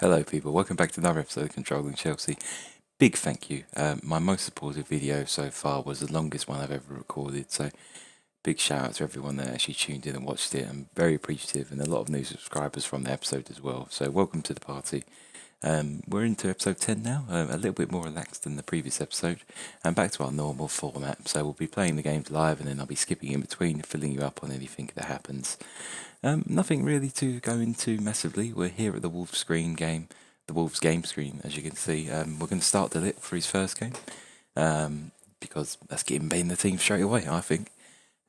Hello people, welcome back to another episode of Controlling Chelsea. Big thank you. My most supportive video so far was the longest one I've ever recorded, so big shout out to everyone that actually tuned in and watched it. I'm very appreciative, and a lot of new subscribers from the episode as well, so welcome to the party. We're into episode 10 now, a little bit more relaxed than the previous episode, and back to our normal format. So we'll be playing the games live, and then I'll be skipping in between, filling you up on anything that happens. Nothing really to go into massively. We're here at the Wolves the Wolves game screen, as you can see. We're going to start Delit for his first game, because that's getting him in the team straight away, I think.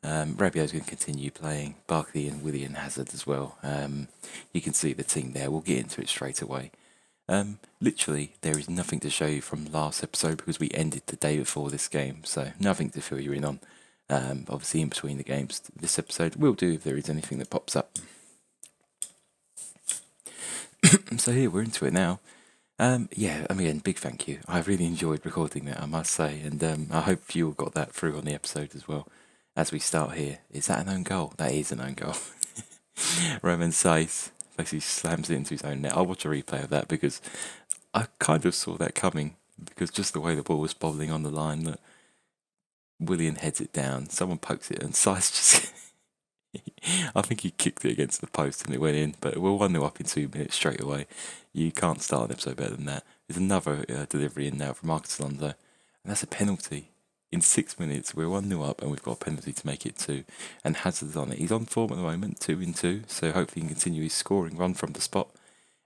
Rabiot's going to continue playing, Barkley and Willian Hazard as well. You can see the team there. We'll get into it straight away. Literally, there is nothing to show you from last episode because we ended the day before this game, so nothing to fill you in on. Obviously, in between the games, this episode will do if there is anything that pops up. So here, we're into it now. Yeah, I mean, big thank you. I really enjoyed recording that, I must say, and I hope you all got that through on the episode as well. As we start here, is that an own goal? That is an own goal. Roman Saiz basically slams it into his own net. I'll watch a replay of that because I kind of saw that coming, because just the way the ball was bobbling on the line, that Willian heads it down, someone pokes it, and Saiz just... I think he kicked it against the post and it went in, but we're 1-0 up in 2 minutes straight away. You can't start an episode better than that. There's another delivery in now from Marcus Alonso, and that's a penalty. In 6 minutes, we're 1-0 up and we've got a penalty to make it 2. And Hazard's on it. He's on form at the moment, 2 in 2, so hopefully he can continue his scoring run from the spot.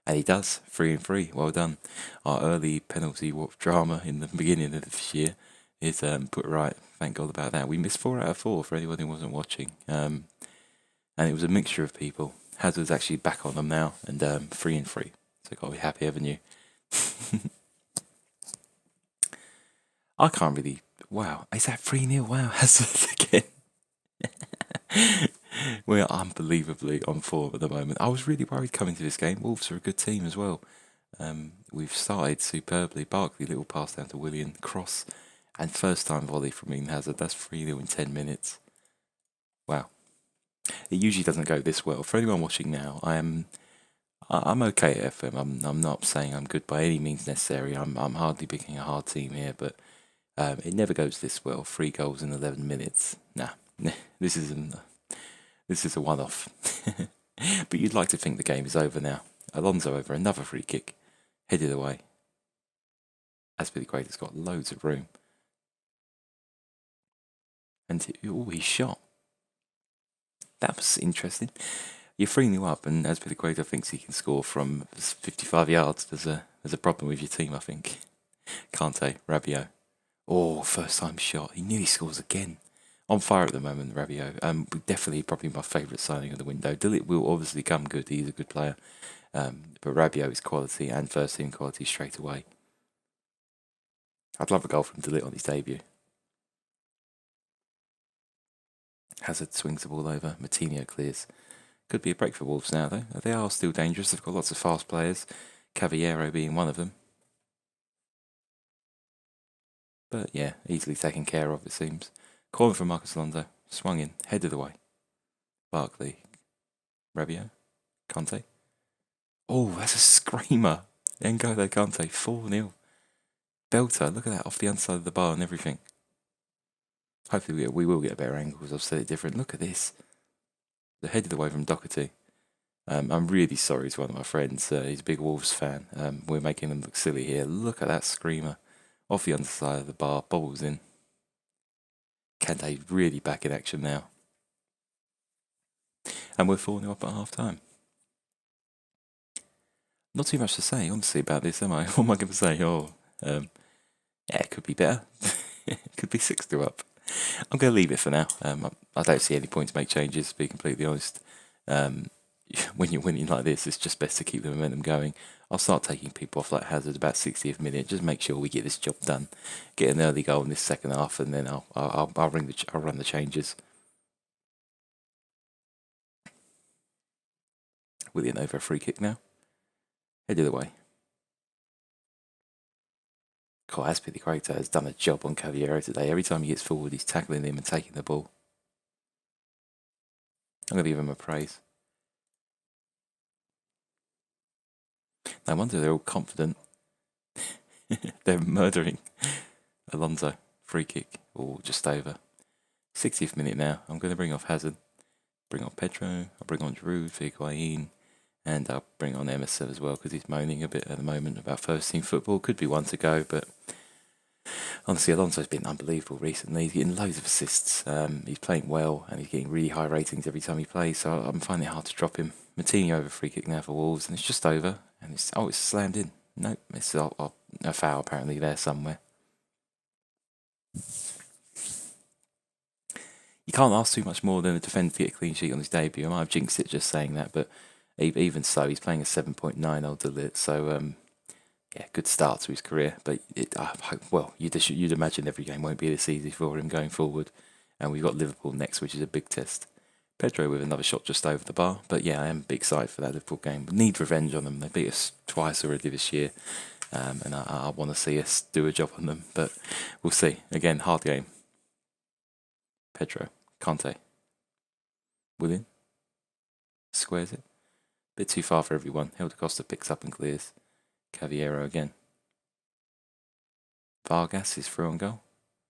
And he does, 3 in 3. Well done. Our early penalty drama in the beginning of this year is put right. Thank God about that. We missed 4 out of 4 for anyone who wasn't watching. And it was a mixture of people. Hazard's actually back on them now, and 3 in 3. So got to be happy, haven't you? I can't really... Wow, is that 3-0? Wow, Hazard again. We're unbelievably on form at the moment. I was really worried coming to this game. Wolves are a good team as well. We've started superbly. Barkley, little pass down to Willian, cross, and first time volley from Eden Hazard. That's 3-0 in 10 minutes. Wow. It usually doesn't go this well. For anyone watching now, I'm okay at FM. I'm not saying I'm good by any means necessary. I'm hardly picking a hard team here, but it never goes this well. 3 goals in 11 minutes. Nah, this is a one-off. But you'd like to think the game is over now. Alonso over another free kick, headed away. Azpilicueta's got loads of room, and he shot. That was interesting. You're 3-0 up, and Azpilicueta thinks he can score from 55 yards. There's a problem with your team, I think. Kante, Rabiot. Oh, first time shot. He nearly scores again. On fire at the moment, Rabiot. Definitely probably my favourite signing of the window. Dillit will obviously come good. He's a good player. But Rabiot is quality and first team quality straight away. I'd love a goal from Dillit on his debut. Hazard swings the ball over. Martinho clears. Could be a break for Wolves now, though. They are still dangerous. They've got lots of fast players. Cavallero being one of them. But yeah, easily taken care of, it seems. Corner from Marcus Alonso. Swung in. Headed away. Barkley. Rabiot. Kante. Oh, that's a screamer. N'Golo Kante. 4-0. Belter. Look at that. Off the underside of the bar and everything. Hopefully we will get a better angle, because I've said it different. Look at this. The headed away from Doherty. I'm really sorry to one of my friends. He's a big Wolves fan. We're making them look silly here. Look at that screamer. Off the underside of the bar. Bobbles in. Kante really back in action now. And we're 4-0 up at half time. Not too much to say, honestly, about this, am I? What am I going to say? Yeah, it could be better. It could be 6-2 up. I'm going to leave it for now. I don't see any point to make changes, to be completely honest. When you're winning like this, it's just best to keep the momentum going. I'll start taking people off like Hazard about 60th minute. Just make sure we get this job done. Get an early goal in this second half, and then I'll run the changes. Willian over a free kick now. Headed away. God, Azpilicueta has done a job on Cavallero today. Every time he gets forward, he's tackling him and taking the ball. I'm going to give him a praise. No wonder they're all confident. They're murdering Alonso. Free kick, or just over. 60th minute now. I'm going to bring off Hazard. Bring on Pedro. I'll bring on Giroud for Higuain. And I'll bring on Emerson as well, because he's moaning a bit at the moment about first team football. Could be one to go, but honestly, Alonso's been unbelievable recently. He's getting loads of assists. He's playing well, and he's getting really high ratings every time he plays. So I'm finding it hard to drop him. Martini over free kick now for Wolves, and it's just over. And it's slammed in. Nope, it's a foul apparently there somewhere. You can't ask too much more than a defender to get a clean sheet on his debut. I might have jinxed it just saying that, but even so, he's playing a 7.9 old Delit. So yeah, good start to his career. But you'd imagine every game won't be this easy for him going forward. And we've got Liverpool next, which is a big test. Pedro with another shot just over the bar. But yeah, I am a big excited for that Liverpool game. We need revenge on them. They beat us twice already this year. And I want to see us do a job on them. But we'll see. Again, hard game. Pedro. Conte. Willian. Squares it. Bit too far for everyone. Hilda Costa picks up and clears. Cavallero again. Vargas is through on goal.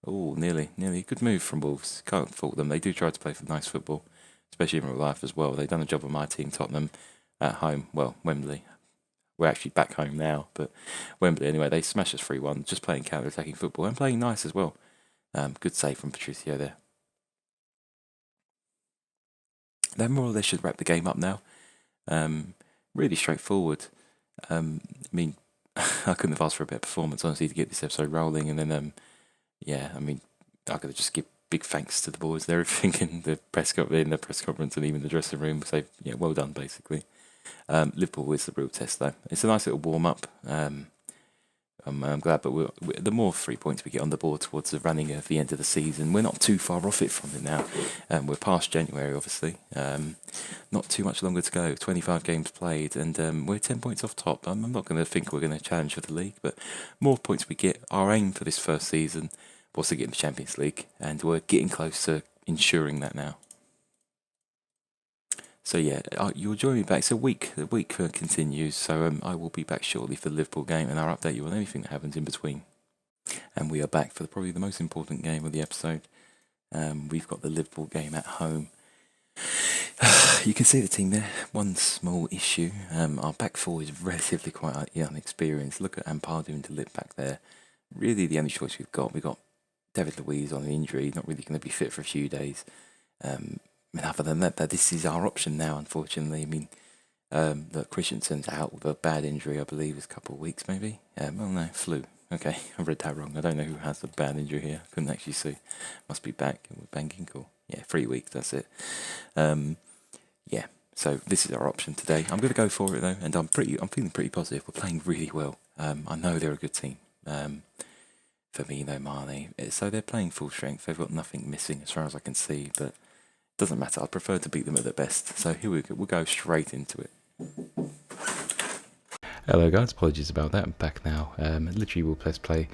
Oh, nearly. Good move from Wolves. Can't fault them. They do try to play for nice football, especially in real life as well. They've done a job on my team, Tottenham, at home. Well, Wembley. We're actually back home now, but Wembley anyway. They smashed us 3-1, just playing counter-attacking football and playing nice as well. Good save from Patricio there. They more or less should wrap the game up now. Really straightforward. I mean, I couldn't have asked for a better performance, honestly, to get this episode rolling. And then, I mean, I could just give big thanks to the boys there, everything in the press conference and even the dressing room. So, yeah, well done, basically. Liverpool is the real test, though. It's a nice little warm-up. I'm glad, but the more 3 points we get on the board towards the running of the end of the season, we're not too far off it from it now. We're past January, obviously. Not too much longer to go. 25 games played, and we're 10 points off top. I'm not going to think we're going to challenge for the league, but more points we get. Our aim for this first season was to get in the Champions League, and we're getting close to ensuring that now. So yeah, you'll join me back. So the week continues. So I will be back shortly for the Liverpool game, and I'll update you on anything that happens in between. And we are back for probably the most important game of the episode. We've got the Liverpool game at home. You can see the team there. One small issue. Our back four is relatively quite inexperienced. Look at Ampadu and Delit back there. Really, the only choice we've got David Luiz on an injury, not really going to be fit for a few days. Other than that, this is our option now, unfortunately. I mean, look, Christensen's out with a bad injury, I believe, it's a couple of weeks, maybe. Flu. Okay, I read that wrong. I don't know who has the bad injury here. Couldn't actually see. Must be back with banking call. Yeah, 3 weeks, that's it. So this is our option today. I'm going to go for it, though, and I'm feeling pretty positive. We're playing really well. I know they're a good team. Firmino, Mane. So they're playing full strength. They've got nothing missing as far as I can see, but doesn't matter. I'd prefer to beat them at their best. So here we go. We'll go straight into it. Hello guys, apologies about that. I'm back now. Literally will press play.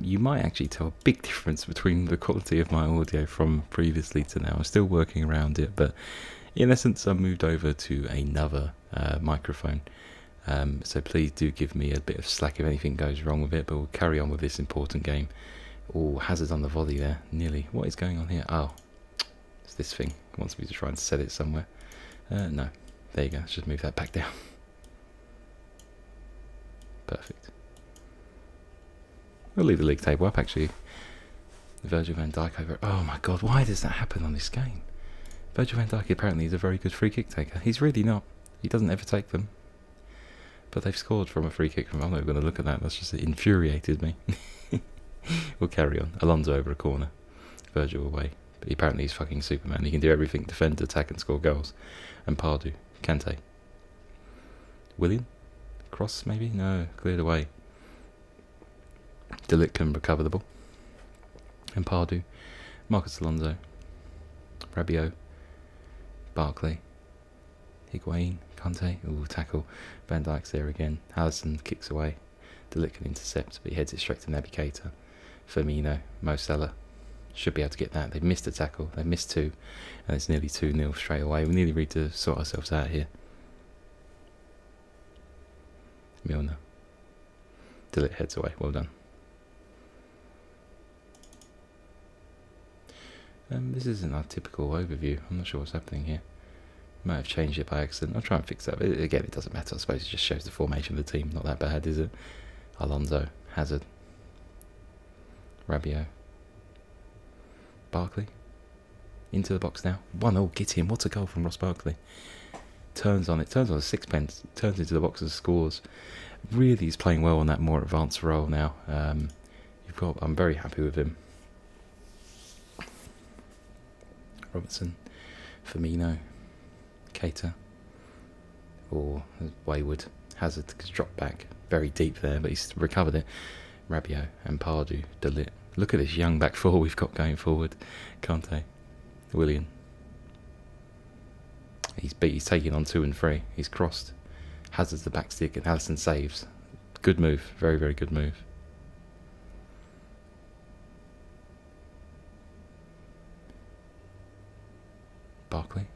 You might actually tell a big difference between the quality of my audio from previously to now. I'm still working around it, but in essence I moved over to another microphone. So please do give me a bit of slack if anything goes wrong with it, but we'll carry on with this important game. Oh, Hazard on the volley there. Nearly. What is going on here? Oh. This thing wants me to try and set it somewhere. No, there you go. Let's just move that back down. Perfect. We'll leave the league table up, actually. Virgil van Dijk over. Oh my god, why does that happen on this game? Virgil van Dijk apparently is a very good free kick taker. He's really not. He doesn't ever take them. But they've scored from a free kick from. I'm not going to look at that. That's just infuriated me. We'll carry on. Alonso over a corner. Virgil away. But apparently he's fucking Superman. He can do everything, defend, attack and score goals. And Pardew. Kante. Willian? Cross maybe? No, cleared away. Delit can recover the ball. And Pardew. Marcus Alonso. Rabiot. Barkley. Higuain. Kante. Ooh, tackle. Van Dijk's there again. Alisson kicks away. Delit can intercept, but he heads it straight to Naby Keita. Firmino. Mo Salah. Should be able to get that. They've missed a tackle. They've missed two. And it's nearly 2-0 straight away. We nearly need to sort ourselves out here. Milner. De Ligt heads away. Well done. This isn't our typical overview. I'm not sure what's happening here. Might have changed it by accident. I'll try and fix that. But again, it doesn't matter. I suppose it just shows the formation of the team. Not that bad, is it? Alonso, Hazard, Rabiot, Barkley. Into the box now. 1-0. Get him. What a goal from Ross Barkley. Turns on it. Turns on a sixpence. Turns into the box and scores. Really is playing well on that more advanced role now. I'm very happy with him. Robertson, Firmino, Keita, or wayward. Hazard dropped back very deep there, but he's recovered it. Rabiot and Pardew, De Ligt. Look at this young back four we've got going forward. Kante, Willian. He's taking on 2 and 3. He's crossed. Hazard's the back stick and Alisson saves. Good move. Very, very good move. Barkley.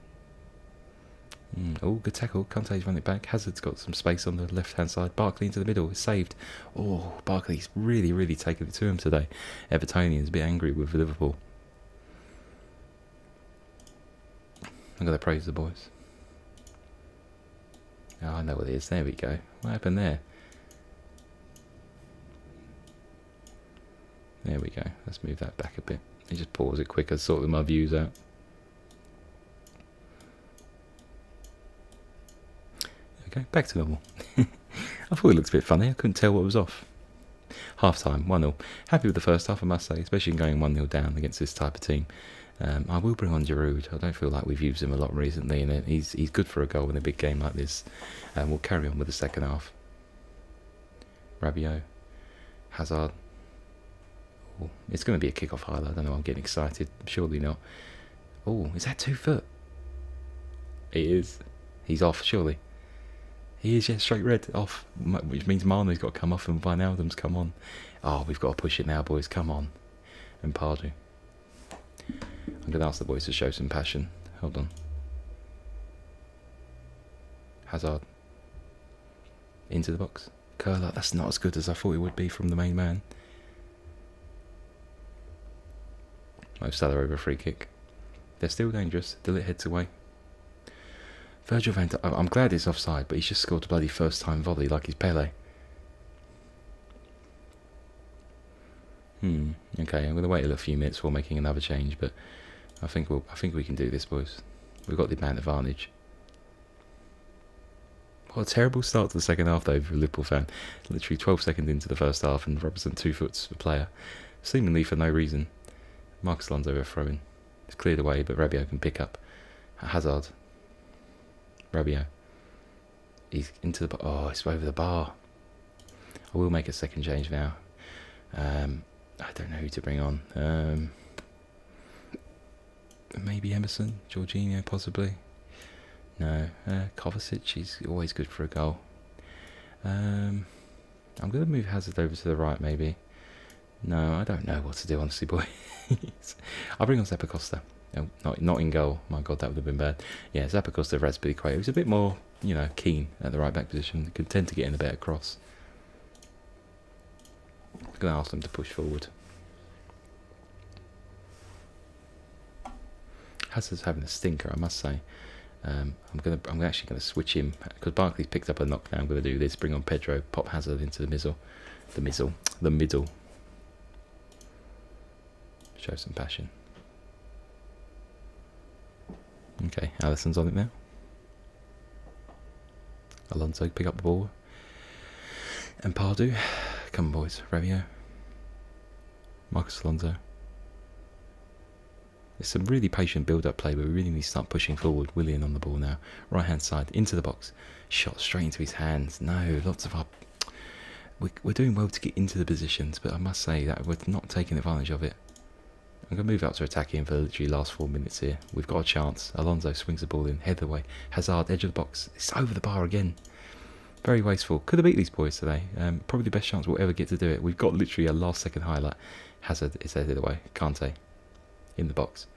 Oh, good tackle. Kante's run it back. Hazard's got some space on the left-hand side. Barkley into the middle. It's saved. Oh, Barkley's really, really taken it to him today. Evertonians a bit angry with Liverpool. I'm going to praise the boys. Oh, I know what it is. There we go. What happened there? There we go. Let's move that back a bit. You just pause it quicker, sort my views out. Okay, back to normal. I thought it looked a bit funny. I couldn't tell what was off. Half time, 1-0. Happy with the first half, I must say, especially going 1-0 down against this type of team. I will bring on Giroud. I don't feel like we've used him a lot recently, and he's good for a goal in a big game like this. We'll carry on with the second half. Rabiot, Hazard. Oh, it's going to be a kick-off highlight. I don't know, I'm getting excited. Surely not. Oh, is that 2 foot? It is. He's off, surely. He is, yeah, straight red, off. Which means Mane's got to come off and Wijnaldum's come on. Oh, we've got to push it now, boys. Come on. And Pardew. I'm going to ask the boys to show some passion. Hold on. Hazard. Into the box. Curler, that's not as good as I thought it would be from the main man. Mo Salah over a free kick. They're still dangerous. De Ligt heads away. Virgil van Dijk, I'm glad it's offside, but he's just scored a bloody first time volley like he's Pele. Okay, I'm going to wait a few minutes before making another change, but I think we can do this, boys. We've got the man advantage. What a terrible start to the second half, though, for a Liverpool fan. Literally 12 seconds into the first half, and Robertson 2 foot a player, seemingly for no reason. Marcus Alonso over a throw-in. It's cleared away, but Rabiot can pick up. Hazard. Rabiot. He's into the... Oh, it's over the bar. I will make a second change now. I don't know who to bring on. Maybe Emerson, Jorginho, possibly. No, Kovacic. He's always good for a goal. I'm going to move Hazard over to the right, maybe. No, I don't know what to do, honestly, boy. I'll bring on Zappacosta. No, not in goal. My God, that would have been bad. Yeah, Zappacosta, Razpilicueta. He was a bit more, keen at the right back position. Could tend to get in a better cross. I'm going to ask them to push forward. Hazard's having a stinker, I must say. I'm actually going to switch him because Barkley's picked up a knock now. I'm going to do this. Bring on Pedro. Pop Hazard into the middle. Show some passion. Okay, Alisson's on it now. Alonso pick up the ball. And Pardew. Come on, boys. Rabiot. Marcus Alonso. It's some really patient build-up play, but we really need to start pushing forward. Willian on the ball now. Right-hand side, into the box. Shot straight into his hands. No, lots of our... We're doing well to get into the positions, but I must say that we're not taking advantage of it. I'm going to move up to attacking for literally last 4 minutes here. We've got a chance. Alonso swings the ball in, head away. Hazard, edge of the box. It's over the bar again. Very wasteful. Could have beat these boys today. Probably the best chance we'll ever get to do it. We've got literally a last-second highlight. Hazard is headed away. Kante in the box.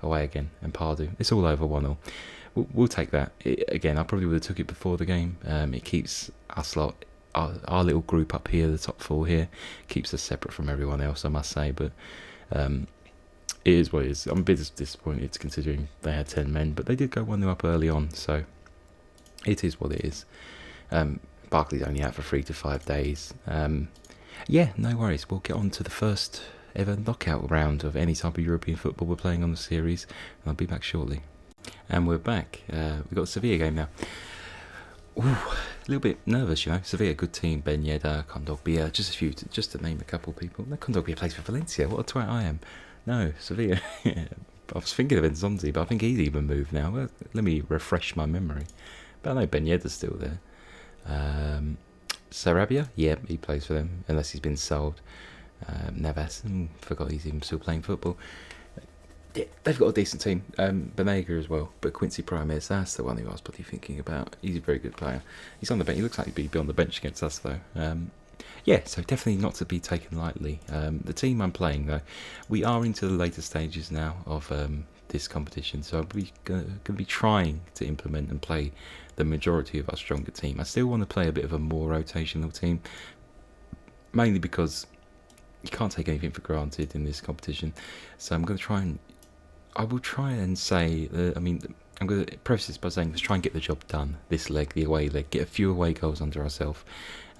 Away again. And Pardew. It's all over 1-0. We'll take that. Again, I probably would have took it before the game. It keeps us lot our little group up here, the top four here, keeps us separate from everyone else, I must say. But it is what it is. I'm a bit disappointed considering they had 10 men, but they did go 1-0 up early on, so it is what it is. Barkley's only out for 3 to 5 days. Yeah, no worries. We'll get on to the first ever knockout round of any type of European football we're playing on the series, and I'll be back shortly. And we're back. We've got a Sevilla game now. Ooh, a little bit nervous, you know. Sevilla, good team. Ben Yedder, Kondogbia, just to name a couple of people. No, Kondogbia plays for Valencia. What a twat I am. No, Sevilla. I was thinking of Enzonzi, but I think he's even moved now. Well, let me refresh my memory. But I know Ben Yedder's still there. Sarabia, yeah, he plays for them, unless he's been sold. Navas, forgot he's even still playing football. Yeah, they've got a decent team. Banega as well, but Quincy Primes, that's the one who I was bloody thinking about. He's a very good player. He's on the bench. He looks like he'd be on the bench against us though. Yeah, so definitely not to be taken lightly. The team I'm playing though, we are into the later stages now of this competition, so I'm going to be trying to implement and play the majority of our stronger team. I still want to play a bit of a more rotational team, mainly because you can't take anything for granted in this competition. So I'm going to try and say, I'm going to preface this by saying let's try and get the job done this leg, the away leg, get a few away goals under ourselves,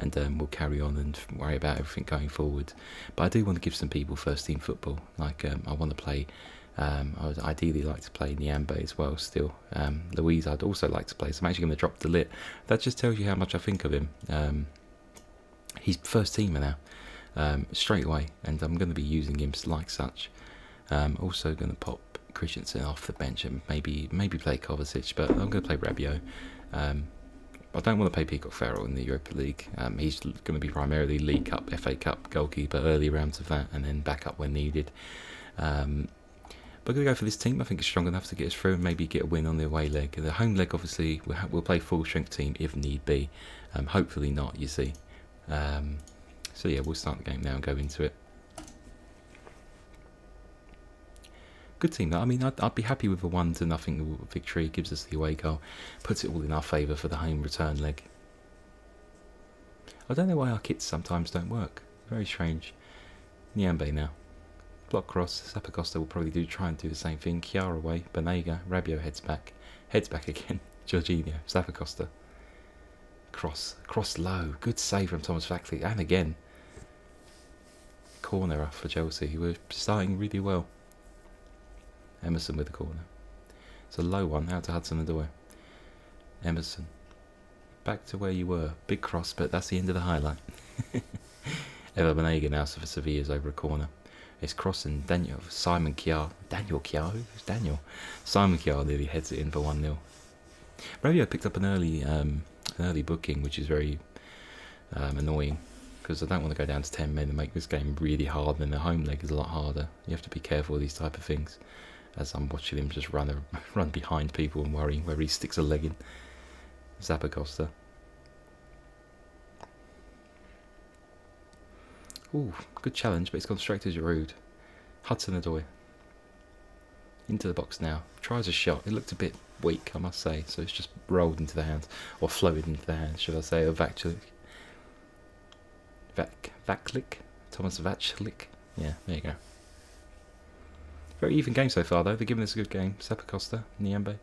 and we'll carry on and worry about everything going forward. But I do want to give some people first team football. Like I want to play. I would ideally like to play Niambe as well still. Louise I'd also like to play, so I'm actually going to drop the lit. That just tells you how much I think of him. He's first teamer now, straight away, and I'm going to be using him like such. Also going to pop Christensen off the bench and maybe play Kovacic, but I'm going to play Rabiot. I don't want to play Peacock Farrell in the Europa League. He's going to be primarily League Cup, FA Cup goalkeeper, early rounds of that, and then back up when needed. But I'm going to go for this team. I think it's strong enough to get us through and maybe get a win on the away leg. The home leg, obviously, we'll play full strength team if need be. Hopefully not, you see. So yeah, we'll start the game now and go into it. Good team. I mean, I'd be happy with a 1-0 victory. It gives us the away goal, puts it all in our favour for the home return leg. I don't know why our kits sometimes don't work. Very strange. Niambe now. Block cross. Zappacosta will probably try and do the same thing. Chiara away. Banega. Rabiot heads back again. Jorginho. Zappacosta. Cross low. Good save from Thomas Fackley. And again. Corner off for Chelsea, who were starting really well. Emerson with the corner. It's a low one out to Hudson-Odoi. Emerson. Back to where you were. Big cross, but that's the end of the highlight. Eva Banega now for Sevilla's over a corner. It's crossing Simon Kjaer. Daniel Kjaer? Who's Daniel? Simon Kjaer nearly heads it in for 1-0. Rabiot picked up an early booking, which is very annoying, because I don't want to go down to 10 men and make this game really hard, and the home leg is a lot harder. You have to be careful of these type of things, as I'm watching him just run behind people and worrying where he sticks a leg in. Zappacosta. Ooh, good challenge, but it's gone straight to Giroud. Hudson-Odoi. Into the box now. Tries a shot. It looked a bit weak, I must say, so it's just rolled into the hands, or floated into the hands, should I say, of Vaclik. Thomas Vaclik. Yeah, there you go. Very even game so far, though. They're giving us a good game. Zappacosta, Niambe.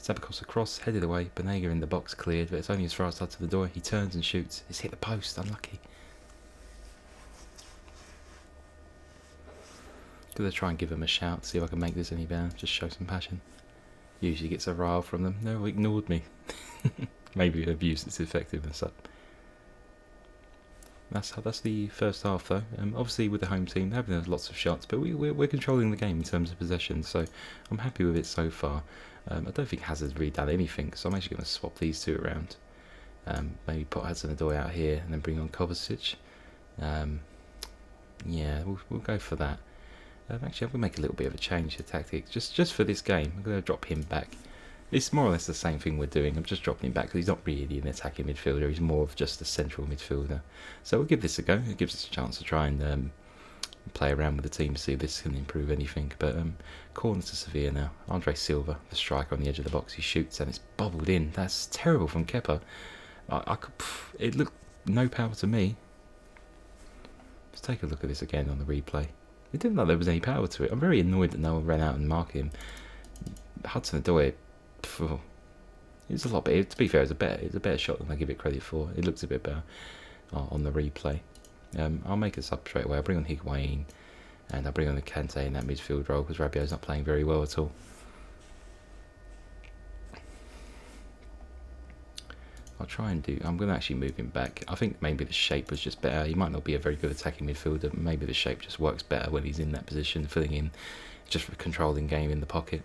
Zappacosta cross, headed away. Banega in the box, cleared, but it's only as far as Hudson-Odoi. He turns and shoots. It's hit the post. Unlucky. Gonna try and give them a shout, see if I can make this any better. Just show some passion. Usually gets a rile from them. No, ignored me. Maybe abused its effectiveness up. That's the first half, though. Obviously, with the home team, they're having lots of shots, but we're controlling the game in terms of possession, so I'm happy with it so far. I don't think Hazard's really done anything, so I'm actually going to swap these two around. Maybe put Hudson-Odoi out here and then bring on Kovacic. Yeah, we'll go for that. Actually, I'm going to make a little bit of a change to tactics, just for this game. I'm going to drop him back. It's more or less the same thing we're doing. I'm just dropping him back because he's not really an attacking midfielder. He's more of just a central midfielder. So we'll give this a go. It gives us a chance to try and play around with the team to see if this can improve anything. But corner to Sevilla now. Andre Silva, the striker on the edge of the box. He shoots and it's bobbled in. That's terrible from Kepa. It looked no power to me. Let's take a look at this again on the replay. It didn't look like there was any power to it. I'm very annoyed that no one ran out and marked him. Hudson-Odoi, it was a lot better. To be fair, it's a better shot than I give it credit for. It looks a bit better on the replay. I'll make a sub straight away. I'll bring on Higuain and I'll bring on the Kante in that midfield role because Rabiot's not playing very well at all. I'll try and do... I'm going to actually move him back. I think maybe the shape was just better. He might not be a very good attacking midfielder, but maybe the shape just works better when he's in that position, filling in, just controlling game in the pocket.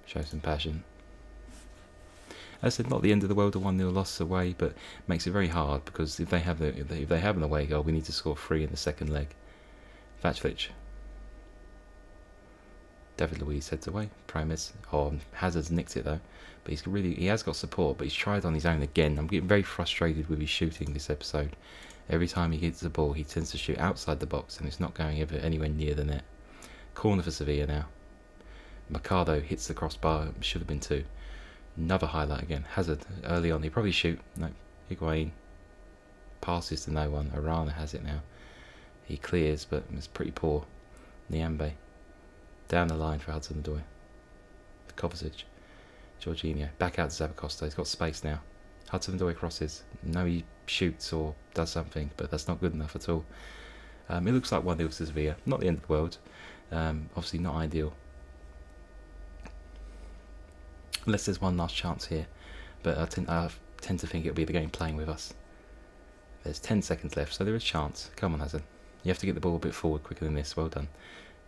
Show some passion. As I said, not the end of the world, a 1-0 loss away, but makes it very hard because if they have an away goal, we need to score 3 in the second leg. Vaclik. David Luiz heads away. Promes. Oh, Hazard's nicked it though. But he has got support, but he's tried on his own again. I'm getting very frustrated with his shooting this episode. Every time he hits the ball, he tends to shoot outside the box, and it's not going anywhere near the net. Corner for Sevilla now. Mercado hits the crossbar. Should have been 2. Another highlight again. Hazard early on. He probably shoot. No. Higuain passes to no one. Arana has it now. He clears, but it's pretty poor. Niambe. Down the line for Hudson-Odoi. Kovacic. Jorginho. Back out to Zappacosta. He's got space now. Hudson-Odoi crosses. No, he shoots or does something, but that's not good enough at all. It looks like 1-0 to Sevilla. Not the end of the world. Obviously not ideal. Unless there's one last chance here. But I tend to think it'll be the game playing with us. There's 10 seconds left, so there is a chance. Come on, Hazard. You have to get the ball a bit forward quicker than this. Well done.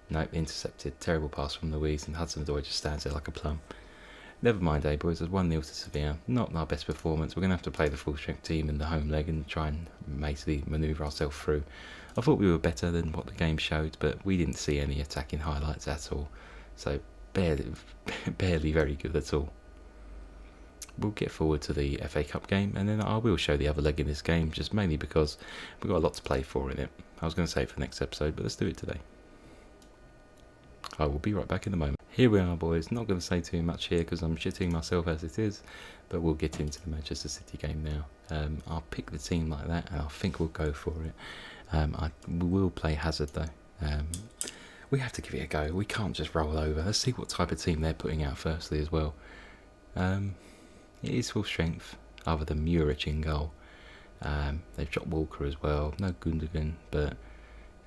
Nope, intercepted. Terrible pass from Luiz, and Hudson-Odoi just stands there like a plum. Never mind, boys. There's 1-0 to Sevilla. Not our best performance. We're going to have to play the full-strength team in the home leg and try and basically manoeuvre ourselves through. I thought we were better than what the game showed, but we didn't see any attacking highlights at all. So, barely very good at all. We'll get forward to the FA Cup game, and then I will show the other leg in this game, just mainly because we've got a lot to play for in it. I was going to say for the next episode, but let's do it today. I will be right back in a moment. Here we are, boys. Not going to say too much here because I'm shitting myself as it is, but we'll get into the Manchester City game now. I'll pick the team like that, and I think we'll go for it. We will play Hazard though. We have to give it a go. We can't just roll over. Let's see what type of team they're putting out firstly as well. It is full strength, other than Muric in goal. They've dropped Walker as well. No Gundogan, but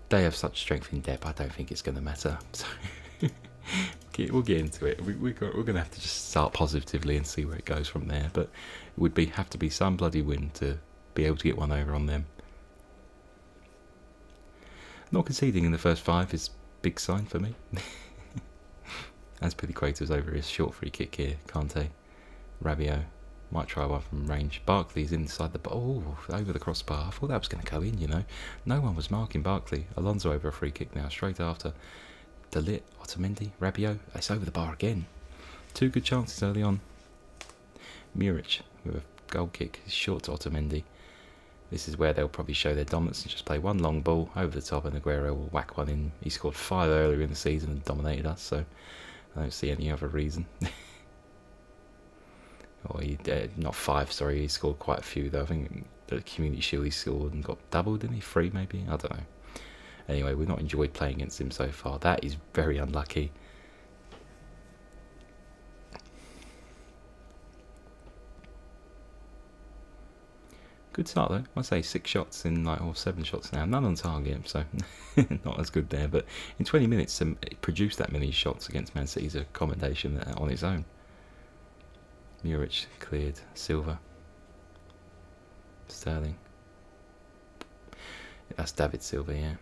they have such strength in depth. I don't think it's going to matter. So we'll get into it. We're going to have to just start positively and see where it goes from there. But it would have to be some bloody win to be able to get one over on them. Not conceding in the first 5 is a big sign for me. As Piliqueta's over his short free kick here. Kante. Rabiot might try one from range. Barkley's inside the... over the crossbar. I thought that was going to go in, you know. No one was marking Barkley. Alonso over a free kick now, straight after. De Ligt, Otamendi, Rabiot. It's over the bar again. 2 good chances early on. Muric with a goal kick. He's short to Otamendi. This is where they'll probably show their dominance and just play one long ball over the top, and Aguero will whack one in. He scored 5 earlier in the season and dominated us, so I don't see any other reason. Or not 5, sorry, he scored quite a few though. I think the Community Shield he scored and got doubled, didn't he? 3 maybe? I don't know. Anyway, we've not enjoyed playing against him so far. That is very unlucky. Good start though. I say 6 shots in or 7 shots now. None on target, so not as good there. But in 20 minutes to produce that many shots against Man City is a commendation on its own. Muric cleared. Silva. Sterling. That's David Silva, yeah.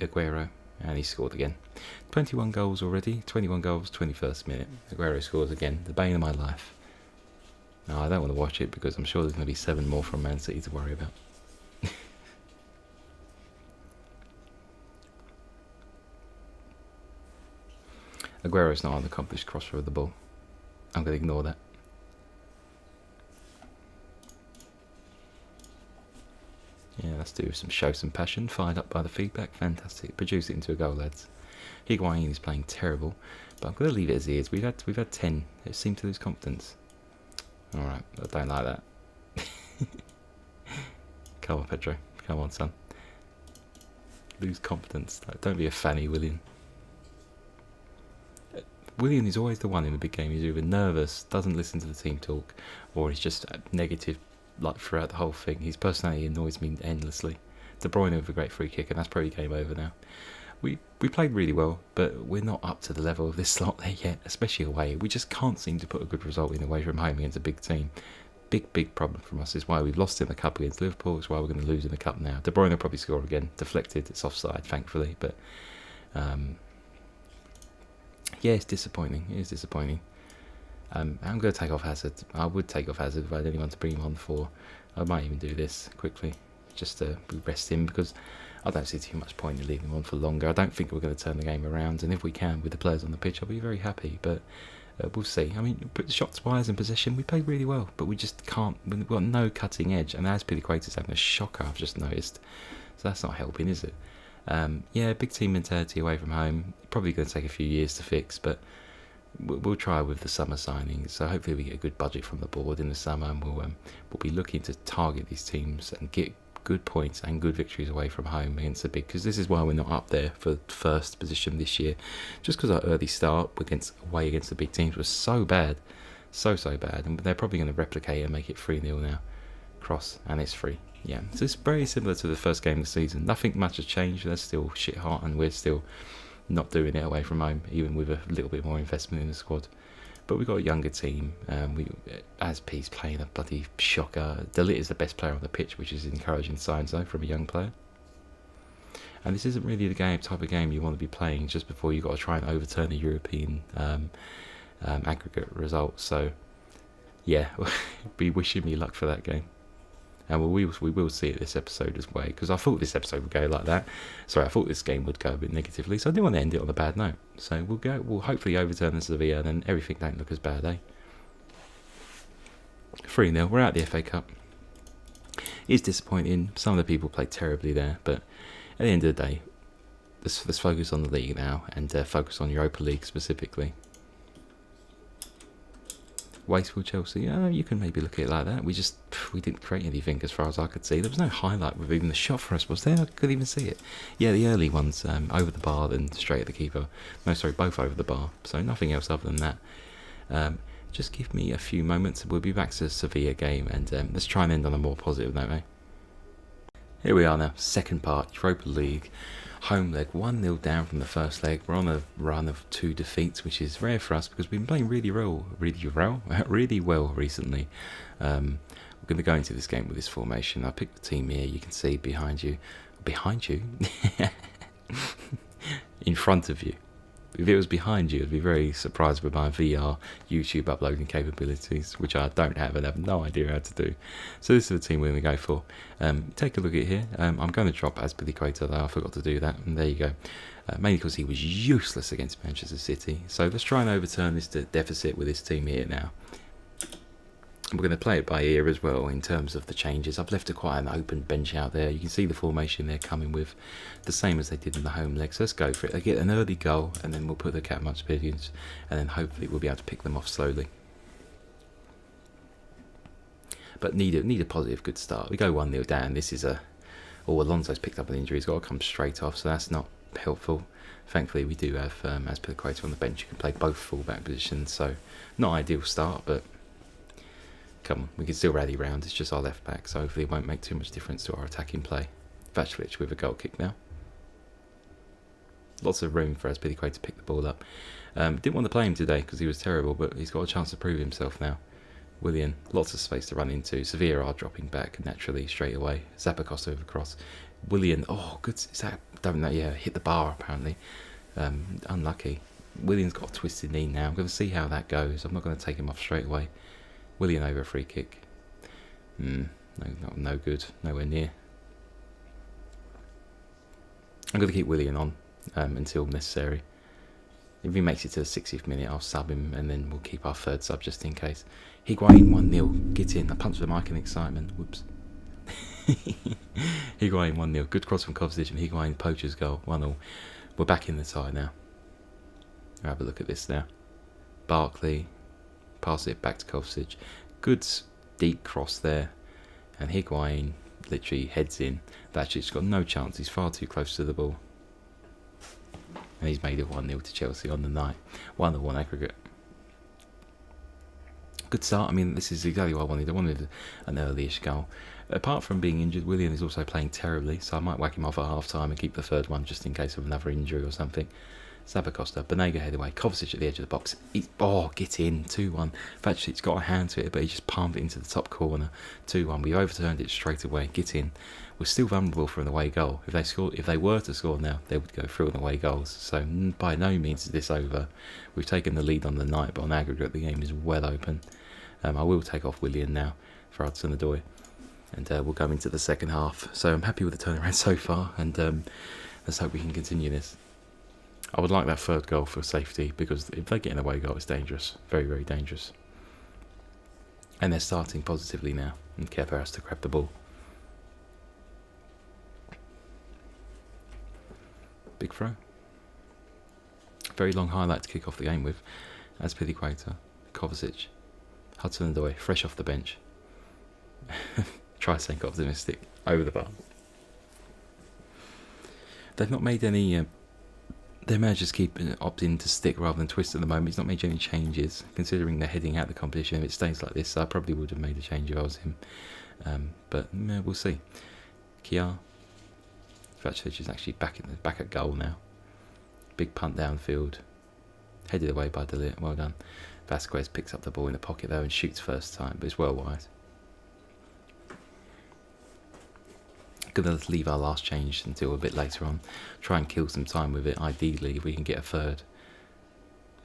Aguero. And he scored again. 21 goals already. 21 goals, 21st minute. Aguero scores again. The bane of my life. No, I don't want to watch it because I'm sure there's going to be 7 more from Man City to worry about. Aguero's not an accomplished crosser of the ball. I'm going to ignore that. Yeah, let's do show some passion. Fired up by the feedback. Fantastic. Produce it into a goal, lads. Higuain is playing terrible, but I'm going to leave it as it is. We've had 10. It seemed to lose confidence. Alright, I don't like that. Come on, Pedro. Come on, son. Lose confidence. Don't be a fanny, Willian. Willian is always the one in the big game. He's either nervous, doesn't listen to the team talk, or he's just negative throughout the whole thing. His personality annoys me endlessly. De Bruyne with a great free kick, and that's probably game over now. We played really well, but we're not up to the level of this slot there yet, especially away. We just can't seem to put a good result in away from home against a big team. Big problem from us. Is why we've lost in the cup against Liverpool. It's why we're going to lose in the cup now. De Bruyne will probably score again. Deflected. It's offside, thankfully. But yeah, it's disappointing. It is disappointing. I'm going to take off Hazard. I would take off Hazard if I had anyone to bring him on for. I might even do this quickly, just to rest him, because I don't see too much point in leaving him on for longer. I don't think we're going to turn the game around, and if we can with the players on the pitch, I'll be very happy. But we'll see. I mean, shots wise and possession, we played really well, but we just can't. We've got no cutting edge, and Azpilicueta's having a shocker, I've just noticed. So that's not helping, is it? Yeah, big team mentality away from home. Probably going to take a few years to fix, but we'll try with the summer signings. So hopefully we get a good budget from the board in the summer, and we'll be looking to target these teams and get good points and good victories away from home against the big, because this is why we're not up there for first position this year, just because our early start away against the big teams was so bad, so bad, and they're probably going to replicate and make it 3-0 now. Cross, and it's free. Yeah, so it's very similar to the first game of the season. Nothing much has changed. They're still shit hot, and we're still not doing it away from home, even with a little bit more investment in the squad. But we've got a younger team. Azpi's playing a bloody shocker. De Ligt is the best player on the pitch, which is encouraging signs though from a young player. And this isn't really the type of game you want to be playing just before you've got to try and overturn a European aggregate result. So yeah, be wishing me luck for that game. And we will see it this episode as well, because I thought this episode would go like that. Sorry, I thought this game would go a bit negatively, so I didn't want to end it on a bad note. So we'll hopefully overturn the Sevilla, and then everything don't look as bad, eh? 3-0, we're out the FA Cup. It's disappointing. Some of the people played terribly there, but at the end of the day, let's focus on the league now, and focus on Europa League specifically. Wasteful Chelsea, yeah, you can maybe look at it like that. We didn't create anything as far as I could see. There was no highlight with even the shot for us, was there? I couldn't even see it. Yeah, the early ones over the bar, then straight at the keeper. No, sorry, both over the bar. So nothing else other than that. Just give me a few moments. We'll be back to the Sevilla game, and let's try and end on a more positive note, eh? Here we are now, second part, Europa League. Home leg, 1-0 down from the first leg. We're on a run of 2 defeats, which is rare for us because we've been playing really well recently. We're going to go into this game with this formation. I picked the team here. You can see behind you, in front of you. If it was behind you, I'd be very surprised with my VR YouTube uploading capabilities, which I don't have and have no idea how to do. So this is the team we're going to go for. Take a look at here. I'm going to drop Azpilicueta though. I forgot to do that. And there you go. Mainly because he was useless against Manchester City. So let's try and overturn this deficit with this team here now. We're going to play it by ear as well in terms of the changes. I've left quite an open bench out there. You can see the formation they're coming with, the same as they did in the home leg. So let's go for it. They get an early goal, and then we'll put the cat amongst pigeons, and then hopefully we'll be able to pick them off slowly. But need a positive good start. We go 1-0 down. This is Alonso's picked up an injury. He's got to come straight off, so that's not helpful. Thankfully, we do have Azpilicueta on the bench. You can play both full-back positions, so not ideal start, but come on, we can still rally round. It's just our left back, so hopefully it won't make too much difference to our attacking play. Vacilic with a goal kick now. Lots of room for Azpilicueta to pick the ball up. Didn't want to play him today because he was terrible, but he's got a chance to prove himself now. Willian, lots of space to run into. Sevilla are dropping back naturally straight away. Zappacosta over cross. Willian, oh, good. Is that, don't know, yeah, hit the bar apparently. Unlucky. Willian's got a twisted knee now. I'm going to see how that goes. I'm not going to take him off straight away. Willian over a free kick. No good. Nowhere near. I'm going to keep Willian on until necessary. If he makes it to the 60th minute, I'll sub him, and then we'll keep our third sub just in case. Higuain 1-0. Get in. I punched the mic in excitement. Whoops. Higuain 1-0. Good cross from Kovacic, and Higuain poacher's goal. 1-0. We're back in the tie now. I'll have a look at this now. Barkley. Pass it back to Kovacic. Good deep cross there. And Higuain literally heads in. Vacic's got no chance. He's far too close to the ball. And he's made it 1-0 to Chelsea on the night. 1-1 aggregate. Good start. I mean, this is exactly what I wanted. I wanted an early-ish goal. Apart from being injured, Willian is also playing terribly, so I might whack him off at half-time and keep the third one just in case of another injury or something. Zappacosta, Banega head away, Kovacic at the edge of the box. Get in, 2-1. Vacic's got a hand to it, but he just palmed it into the top corner. 2-1. We overturned it straight away. Get in. We're still vulnerable for an away goal. If they were to score now, they would go through on away goals. So by no means is this over. We've taken the lead on the night, but on aggregate the game is well open. I will take off Willian now for Hudson-Odoi, and we'll go into the second half. So I'm happy with the turnaround so far, and let's hope we can continue this. I would like that third goal for safety, because if they get an away goal, it's dangerous. Very, very dangerous. And they're starting positively now, and Kepa has to grab the ball. Big throw. Very long highlight to kick off the game with. Azpilicueta, Kovacic, Hudson-Odoi, fresh off the bench. Try to think optimistic. Over the bar. They've not made any... their managers keep opting to stick rather than twist at the moment. He's not made any changes. Considering they're heading out the competition, if it stays like this, I probably would have made a change if I was him. But we'll see. Kiar. Vacic is actually back at goal now. Big punt downfield. Headed away by Delit. Well done. Vasquez picks up the ball in the pocket though and shoots first time, but it's well wide. Gonna leave our last change until a bit later on. Try and kill some time with it. Ideally, if we can get a third.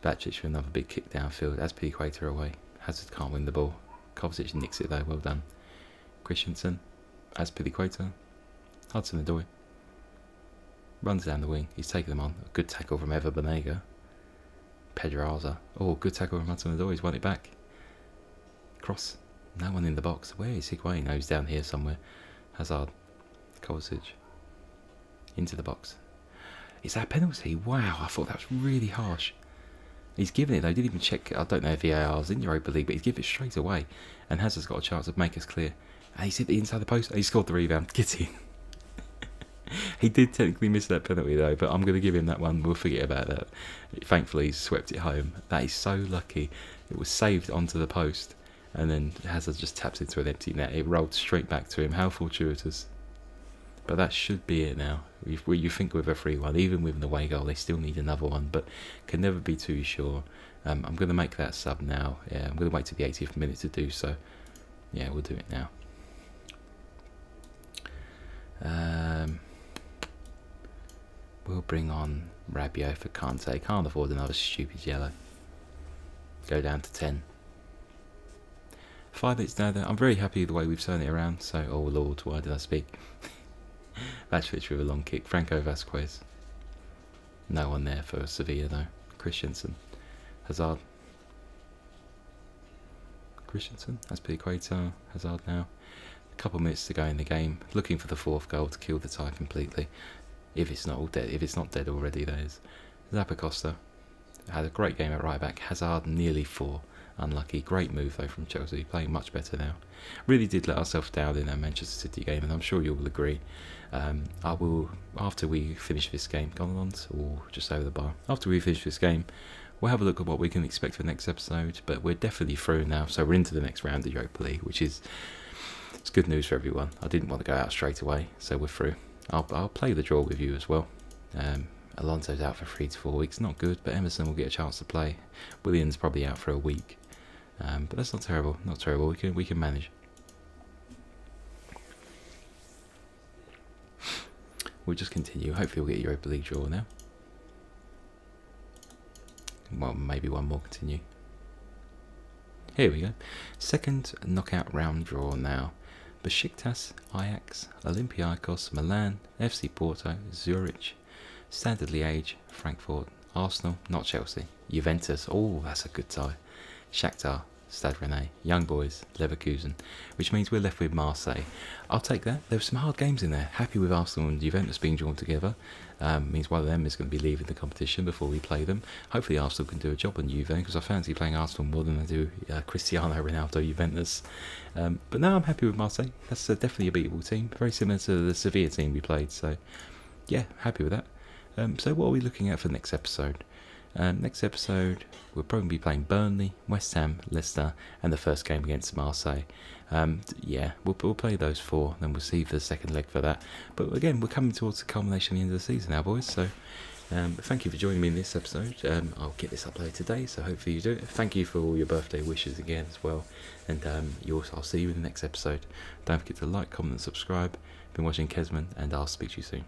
Vacic for another big kick downfield. Azpilicueta away. Hazard can't win the ball. Kovacic nicks it though. Well done. Christensen. Azpilicueta. Hudson-Odoi. Runs down the wing. He's taken them on. A good tackle from Ever Banega. Pedraza. Oh, good tackle from Hudson-Odoi. He's won it back. Cross. No one in the box. Where is Higuain? No, he's down here somewhere. Hazard. Kovacic. Into the box. Is that a penalty? Wow, I thought that was really harsh. He's given it though. Didn't even check. I don't know if VAR's in Europa League, but he's given it straight away. And Hazard's got a chance to make us clear. And he's hit the inside the post. He scored the rebound. Get in. He did technically miss that penalty though, but I'm going to give him that one. We'll forget about that. Thankfully, he swept it home. That is so lucky. It was saved onto the post, and then Hazard just taps into an empty net. It rolled straight back to him. How fortuitous. But that should be it now. You think with a 3-1, even with an away goal, they still need another one, but can never be too sure. I'm going to make that sub now. Yeah, I'm going to wait till the 80th minute to do so. Yeah, we'll do it now. We'll bring on Rabiot for Kante. Can't afford another stupid yellow. Go down to 10. 5 minutes now though. I'm very happy with the way we've turned it around. So, oh lord, why did I speak? Vacic with a long kick. Franco Vasquez. No one there for Sevilla though. Christensen. Hazard. Christensen. Azpilicueta. Hazard now. A couple of minutes to go in the game. Looking for the 4th goal to kill the tie completely. If it's not all dead. If it's not dead already, that is. Zappacosta. Had a great game at right back. Hazard nearly 4. Unlucky. Great move though from Chelsea. Playing much better now. Really did let ourselves down in that Manchester City game, and I'm sure you'll agree. I will, after we finish this game, or just over the bar. After we finish this game, we'll have a look at what we can expect for the next episode. But we're definitely through now, so we're into the next round of Europa League, which is it's good news for everyone. I didn't want to go out straight away, so we're through. I'll play the draw with you as well. Alonso's out for 3 to 4 weeks. Not good, but Emerson will get a chance to play. Willian's probably out for a week. But that's not terrible. Not terrible. We can manage. We'll just continue. Hopefully we'll get Europa League draw now. Well, maybe one more continue. Here we go. Second knockout round draw now. Besiktas, Ajax, Olympiacos, Milan, FC Porto, Zurich, Standard Liège, Frankfurt, Arsenal, not Chelsea, Juventus, oh that's a good tie, Shakhtar, Stade Rennais, Young Boys, Leverkusen, which means we're left with Marseille. I'll take that. There were some hard games in there. Happy with Arsenal and Juventus being drawn together. Means one of them is going to be leaving the competition before we play them. Hopefully Arsenal can do a job on Juve, because I fancy playing Arsenal more than I do Cristiano Ronaldo Juventus. But now I'm happy with Marseille. That's definitely a beatable team. Very similar to the Sevilla team we played. So yeah, happy with that. So what are we looking at for the next episode? Next episode, we'll probably be playing Burnley, West Ham, Leicester, and the first game against Marseille. We'll play those 4, then we'll see the second leg for that. But again, we're coming towards the culmination of the end of the season now, boys. So thank you for joining me in this episode. I'll get this uploaded today, so hopefully you do it. Thank you for all your birthday wishes again as well. And I'll see you in the next episode. Don't forget to like, comment, and subscribe. Been watching Kezman, and I'll speak to you soon.